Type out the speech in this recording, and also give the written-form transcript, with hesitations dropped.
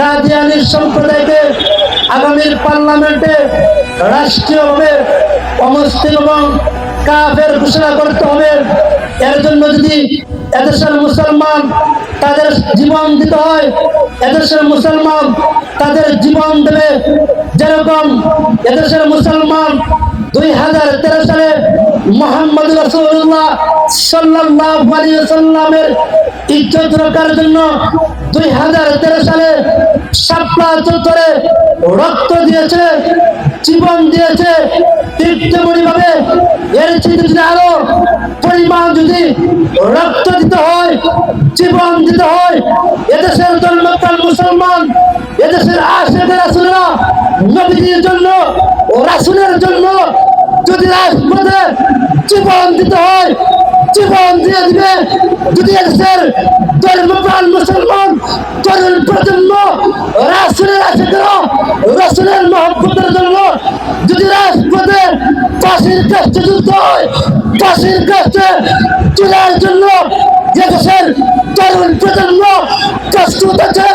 কাদিয়ানী সম্প্রদায়কে আগামীর পার্লামেন্টে রাষ্ট্রীয়ভাবে অমুসলিম এবং কাফের ঘোষণা করতে হবে। এর জন্য যদি এদেশের মুসলমান তাদের জীবন দিতে হয়, এদেশের মুসলমান তাদের জীবন দেবে। যেরকম এদেশের মুসলমান 2013 সালে মুহাম্মদ রাসূলুল্লাহ সাল্লাল্লাহু আলাইহি ওয়াসাল্লামের ইজ্জত রক্ষার জন্য 2013 সালে শাপলা চত্বরে রক্ত দিয়েছে, জীবন দিয়েছে। ঠিক তেমনিভাবে এর চেয়ে যদি আরো পরিমাণ যদি রক্ত দিতে হয়, জীবন দিতে হয়, এদেশের জন্মকাল মুসলমান, এদেশের আশিকে রাসূলরা নবীর জন্য ও রাসূলের জন্য যদি রাজপথে জীবন দিতে হয়, জীবন দিয়ে দিবে। যদি এদেশের ধর্মপ্রাণ মুসলমান তরুণ প্রজন্ম রাসূলের আশিকরা রাসূলের মহব্বতের জন্য যদি রাজপথে ফাঁসির কাছে যুদ্ধ হয়, ফাঁসির কাছে চলার জন্য এদেশের তরুণ প্রজন্ম প্রস্তুত আছে।